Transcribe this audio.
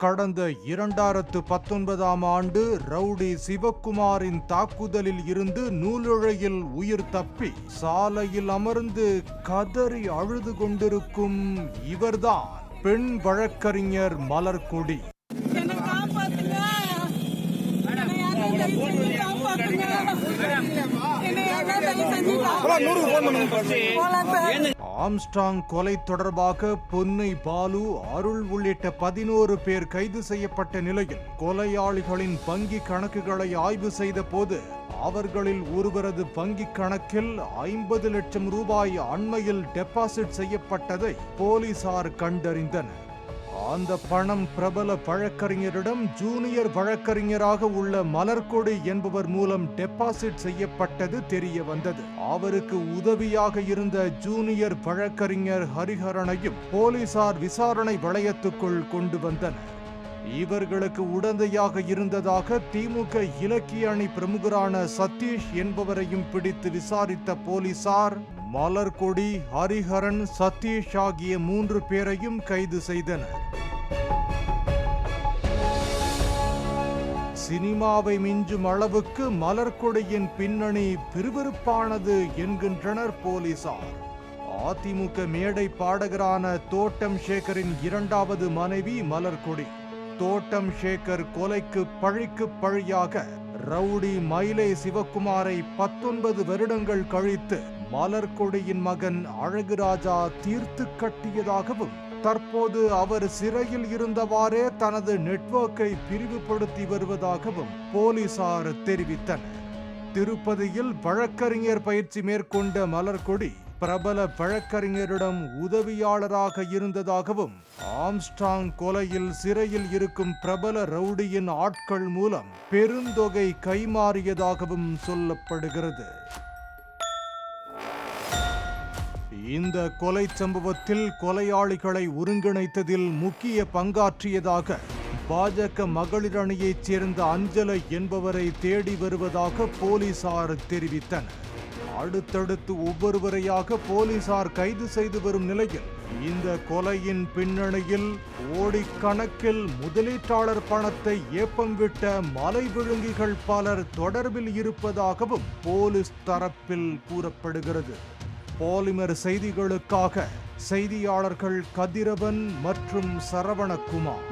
கடந்த 2019ஆம் ஆண்டு ரவுடி சிவக்குமாரின் தாக்குதலில் இருந்து நூலிழையில் உயிர் தப்பி சாலையில் அமர்ந்து கதறி அழுது கொண்டிருக்கும் இவர்தான் பெண் வழக்கறிஞர் மலர்கொடி. ஆம்ஸ்ட்ராங் கொலை தொடர்பாக பொன்னை பாலு, அருள் உள்ளிட்ட 11 பேர் கைது செய்யப்பட்ட நிலையில் கொலையாளிகளின் வங்கி கணக்குகளை ஆய்வு செய்த போது அவர்களில் ஒருவரது வங்கி கணக்கில் 50 லட்சம் ரூபாய் அண்மையில் டெபாசிட் செய்யப்பட்டதை போலீசார் கண்டறிந்தனர். அந்த பணம் பிரபல வழக்கறிஞரிடம் ஜூனியர் வழக்கறிஞராக உள்ள மலர்கொடி என்பவர் மூலம் டெபாசிட் செய்யப்பட்டது தெரிய வந்தது. அவருக்கு உதவியாக இருந்த ஜூனியர் வழக்கறிஞர் ஹரிஹரனையும் போலீசார் விசாரணை வளையத்துக்குள் கொண்டு வந்தனர். இவர்களுக்கு உடந்தையாக இருந்ததாக திமுக இலக்கிய அணி பிரமுகரான சதீஷ் என்பவரையும் பிடித்து விசாரித்த போலீசார் மலர்கொடி, ஹரிஹரன், சதீஷ் ஆகிய 3 பேரையும் கைது செய்தனர். சினிமாவை மிஞ்சும் அளவுக்கு மலர்கொடியின் பின்னணி விறுவிறுப்பானது என்கின்றனர் போலீசார். அதிமுக மேடை பாடகரான தோட்டம் சேகரின் 2வது மனைவி மலர்கொடி. தோட்டம் சேகர் கொலைக்கு பழிக்கு பழியாக ரவுடி மயிலை சிவக்குமாரை 19 வருடங்கள் கழித்து மலர்கொடியின் மகன் அழகுராஜா தீர்த்து கட்டியதாகவும் தற்போது அவர் சிறையில் இருந்தவாறே தனது நெட்வொர்க்கை விரிவுபடுத்தி வருவதாகவும் போலீசார் தெரிவித்தனர். திருப்பதியில் வழக்கறிஞர் பயிற்சி மேற்கொண்ட மலர்கொடி பிரபல வழக்கறிஞரிடம் உதவியாளராக இருந்ததாகவும் ஆம்ஸ்ட்ராங் கொலையில் சிறையில் இருக்கும் பிரபல ரவுடியின் ஆட்கள் மூலம் பெருந்தொகை கைமாறியதாகவும் சொல்லப்படுகிறது. இந்த கொலை சம்பவத்தில் கொலையாளிகளை ஒருங்கிணைத்ததில் முக்கிய பங்காற்றியதாக பாஜக மகளிர் அணியைச் சேர்ந்த அஞ்சலை என்பவரை தேடி வருவதாக போலீசார் தெரிவித்தனர். அடுத்தடுத்து ஒவ்வொருவரையாக போலீசார் கைது செய்து வரும் நிலையில் இந்த கொலையின் பின்னணியில் கோடிக்கணக்கில் முதலீட்டாளர் பணத்தை ஏப்பம் விட்ட மலை விழுங்கிகள் பலர் தொடர்பில் இருப்பதாகவும் போலீஸ் தரப்பில் கூறப்படுகிறது. பாலிமர் செய்திகளுக்காக செய்தியாளர்கள் கதிரவன் மற்றும் சரவணகுமார்.